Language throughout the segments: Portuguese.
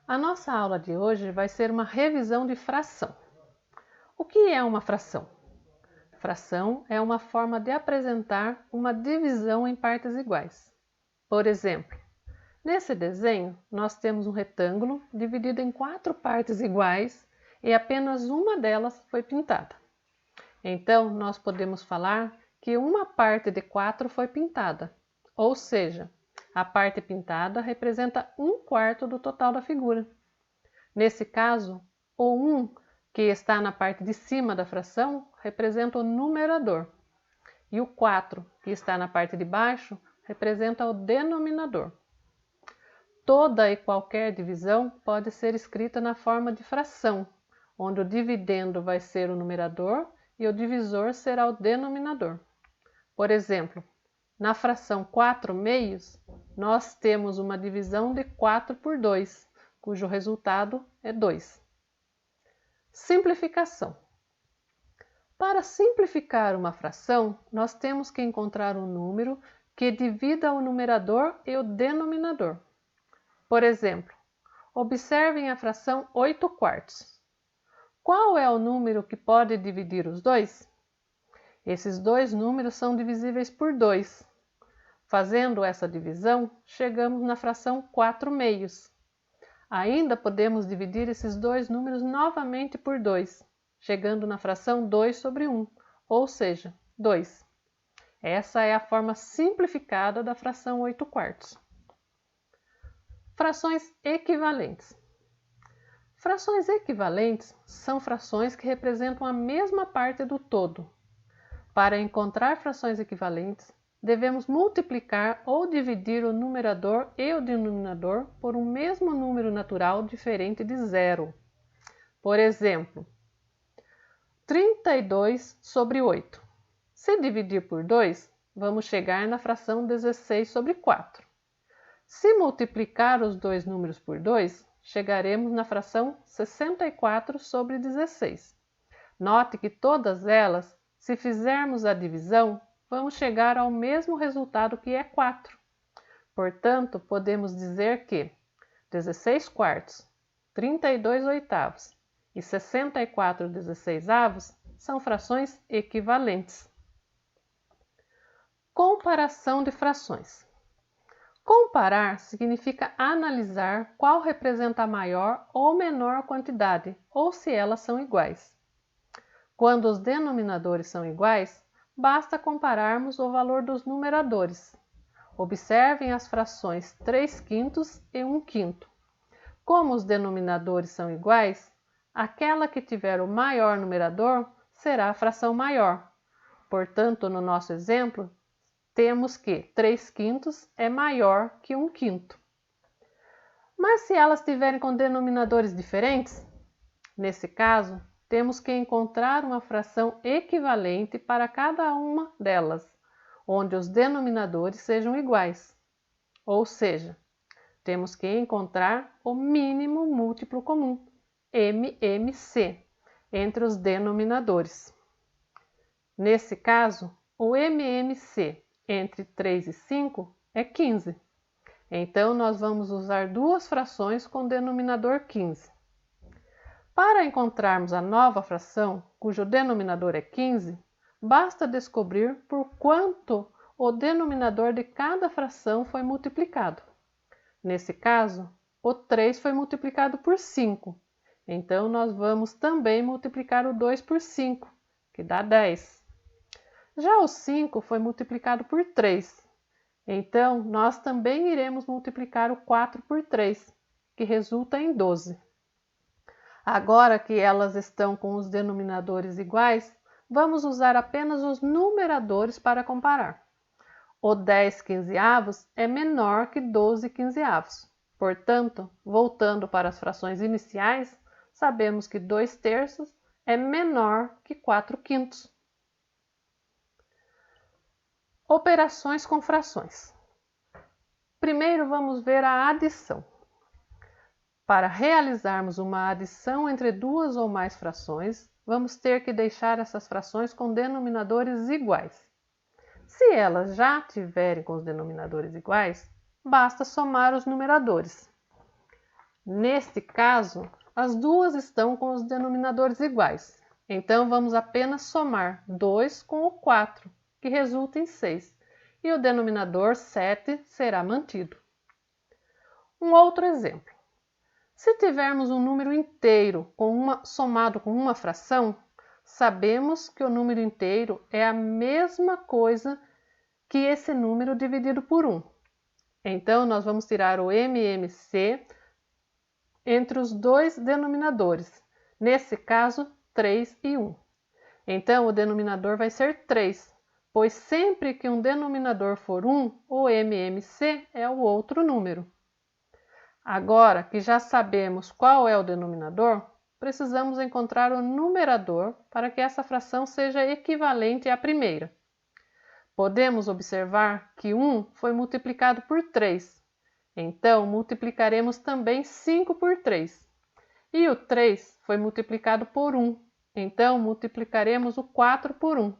A nossa aula de hoje vai ser uma revisão de fração. O que é uma fração? Fração é uma forma de apresentar uma divisão em partes iguais. Por exemplo, nesse desenho nós temos um retângulo dividido em 4 partes iguais e apenas uma delas foi pintada. Então, nós podemos falar que uma parte de 4 foi pintada, ou seja, a parte pintada representa 1/4 do total da figura. Nesse caso, o 1, que está na parte de cima da fração, representa o numerador, e o 4, que está na parte de baixo, representa o denominador. Toda e qualquer divisão pode ser escrita na forma de fração, onde o dividendo vai ser o numerador e o divisor será o denominador. Por exemplo, na fração 4/meios, nós temos uma divisão de 4 por 2, cujo resultado é 2. Simplificação. Para simplificar uma fração, nós temos que encontrar um número que divida o numerador e o denominador. Por exemplo, observem a fração 8/4. Qual é o número que pode dividir os dois? Esses dois números são divisíveis por 2. Fazendo essa divisão, chegamos na fração 4/meios. Ainda podemos dividir esses dois números novamente por 2, chegando na fração 2/1, ou seja, 2. Essa é a forma simplificada da fração 8/4. Frações equivalentes. Frações equivalentes são frações que representam a mesma parte do todo. Para encontrar frações equivalentes, devemos multiplicar ou dividir o numerador e o denominador por um mesmo número natural diferente de 0. Por exemplo, 32/8. Se dividir por 2, vamos chegar na fração 16/4. Se multiplicar os dois números por 2, chegaremos na fração 64/16. Note que todas elas, se fizermos a divisão, vamos chegar ao mesmo resultado, que é 4. Portanto, podemos dizer que 16/4, 32/8 e 64/16 são frações equivalentes. Comparação de frações. Comparar significa analisar qual representa a maior ou menor quantidade, ou se elas são iguais. Quando os denominadores são iguais, basta compararmos o valor dos numeradores. Observem as frações 3/5 e 1/5. Como os denominadores são iguais, aquela que tiver o maior numerador será a fração maior. Portanto, no nosso exemplo, temos que 3/5 é maior que 1/5. Mas se elas tiverem com denominadores diferentes, nesse caso, temos que encontrar uma fração equivalente para cada uma delas, onde os denominadores sejam iguais. Ou seja, temos que encontrar o mínimo múltiplo comum, MMC, entre os denominadores. Nesse caso, o MMC entre 3 e 5 é 15. Então, nós vamos usar duas frações com denominador 15. Para encontrarmos a nova fração, cujo denominador é 15, basta descobrir por quanto o denominador de cada fração foi multiplicado. Nesse caso, o 3 foi multiplicado por 5. Então, nós vamos também multiplicar o 2 por 5, que dá 10. Já o 5 foi multiplicado por 3. Então, nós também iremos multiplicar o 4 por 3, que resulta em 12. Agora que elas estão com os denominadores iguais, vamos usar apenas os numeradores para comparar. O 10/15 é menor que 12/15. Portanto, voltando para as frações iniciais, sabemos que 2/3 é menor que 4/5. Operações com frações. Primeiro vamos ver a adição. Para realizarmos uma adição entre duas ou mais frações, vamos ter que deixar essas frações com denominadores iguais. Se elas já tiverem com os denominadores iguais, basta somar os numeradores. Neste caso, as duas estão com os denominadores iguais. Então, vamos apenas somar 2 com o 4, que resulta em 6. E o denominador 7 será mantido. Um outro exemplo. Se tivermos um número inteiro somado com uma fração, sabemos que o número inteiro é a mesma coisa que esse número dividido por 1. Então, nós vamos tirar o MMC entre os dois denominadores. Nesse caso, 3 e 1. Então, o denominador vai ser 3, pois sempre que um denominador for 1, o MMC é o outro número. Agora que já sabemos qual é o denominador, precisamos encontrar o numerador para que essa fração seja equivalente à primeira. Podemos observar que 1 foi multiplicado por 3. Então, multiplicaremos também 5 por 3. E o 3 foi multiplicado por 1. Então, multiplicaremos o 4 por 1.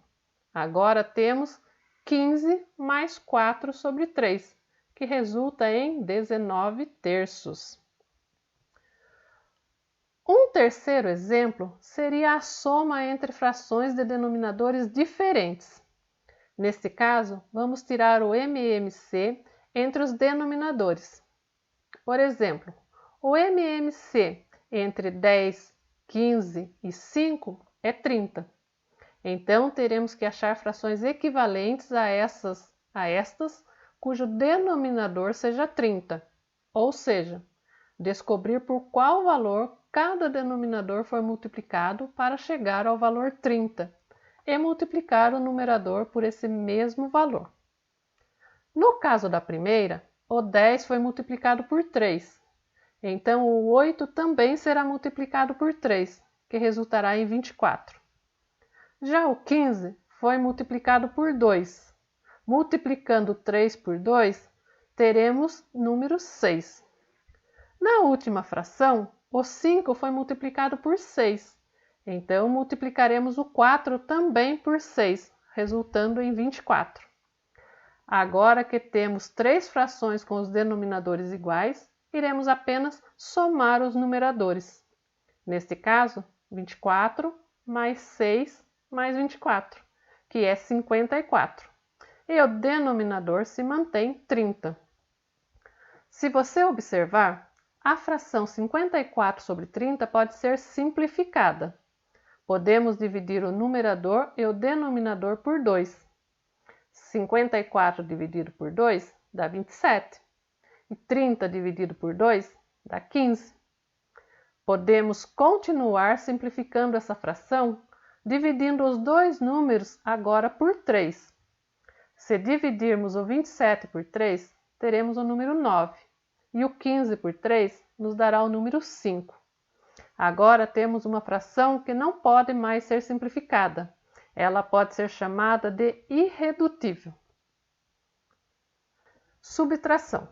Agora temos 15 mais 4 sobre 3, que resulta em 19 terços. Um terceiro exemplo seria a soma entre frações de denominadores diferentes. Neste caso, vamos tirar o MMC entre os denominadores. Por exemplo, o MMC entre 10, 15 e 5 é 30. Então, teremos que achar frações equivalentes a estas cujo denominador seja 30, ou seja, descobrir por qual valor cada denominador foi multiplicado para chegar ao valor 30 e multiplicar o numerador por esse mesmo valor. No caso da primeira, o 10 foi multiplicado por 3, então o 8 também será multiplicado por 3, que resultará em 24. Já o 15 foi multiplicado por 2. Multiplicando 3 por 2, teremos número 6. Na última fração, o 5 foi multiplicado por 6. Então, multiplicaremos o 4 também por 6, resultando em 24. Agora que temos 3 frações com os denominadores iguais, iremos apenas somar os numeradores. Neste caso, 24 mais 6 mais 24, que é 54. E o denominador se mantém 30. Se você observar, a fração 54 sobre 30 pode ser simplificada. Podemos dividir o numerador e o denominador por 2. 54 dividido por 2 dá 27. E 30 dividido por 2 dá 15. Podemos continuar simplificando essa fração, dividindo os dois números agora por 3. Se dividirmos o 27 por 3, teremos o número 9, e o 15 por 3 nos dará o número 5. Agora temos uma fração que não pode mais ser simplificada. Ela pode ser chamada de irredutível. Subtração.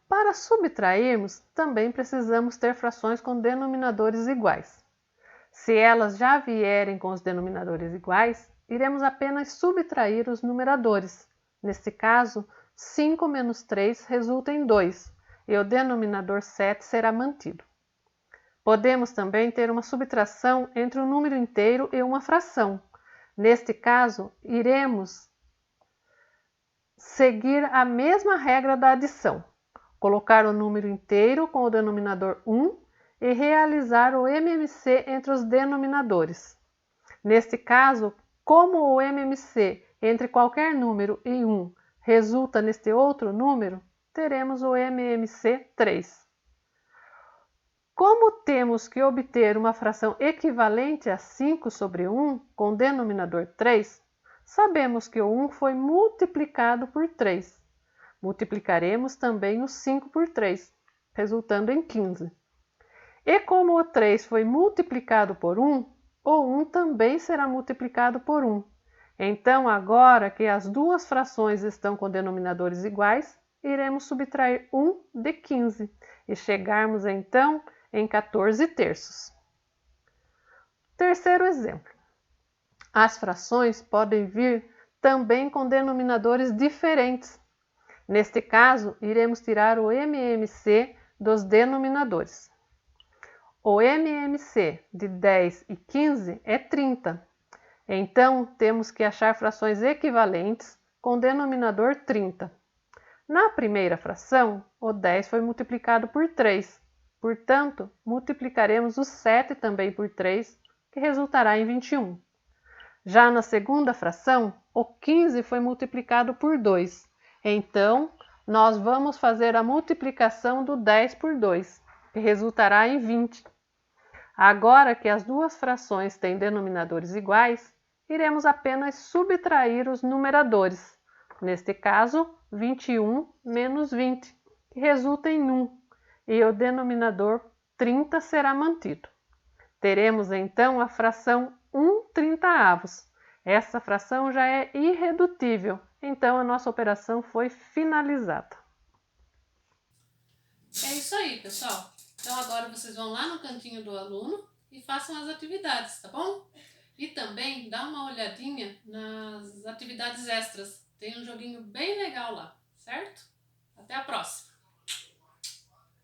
Para subtrairmos, também precisamos ter frações com denominadores iguais. Se elas já vierem com os denominadores iguais, iremos apenas subtrair os numeradores. Neste caso, 5 menos 3 resulta em 2, e o denominador 7 será mantido. Podemos também ter uma subtração entre um número inteiro e uma fração. Neste caso, iremos seguir a mesma regra da adição. Colocar o número inteiro com o denominador 1 e realizar o MMC entre os denominadores. Neste caso, como o MMC entre qualquer número e 1 resulta neste outro número, teremos o MMC 3. Como temos que obter uma fração equivalente a 5 sobre 1 com denominador 3, sabemos que o 1 foi multiplicado por 3. Multiplicaremos também o 5 por 3, resultando em 15. E como o 3 foi multiplicado por 1, o 1 também será multiplicado por 1. Então, agora que as duas frações estão com denominadores iguais, iremos subtrair 1 de 15 e chegarmos então em 14 terços. Terceiro exemplo. As frações podem vir também com denominadores diferentes. Neste caso, iremos tirar o MMC dos denominadores. O MMC de 10 e 15 é 30. Então, temos que achar frações equivalentes com denominador 30. Na primeira fração, o 10 foi multiplicado por 3. Portanto, multiplicaremos o 7 também por 3, que resultará em 21. Já na segunda fração, o 15 foi multiplicado por 2. Então, nós vamos fazer a multiplicação do 10 por 2, que resultará em 20. Agora que as duas frações têm denominadores iguais, iremos apenas subtrair os numeradores. Neste caso, 21 menos 20, que resulta em 1, e o denominador 30 será mantido. Teremos então a fração 1/30. Essa fração já é irredutível, então a nossa operação foi finalizada. É isso aí, pessoal. Então agora vocês vão lá no cantinho do aluno e façam as atividades, tá bom? E também dá uma olhadinha nas atividades extras. Tem um joguinho bem legal lá, certo?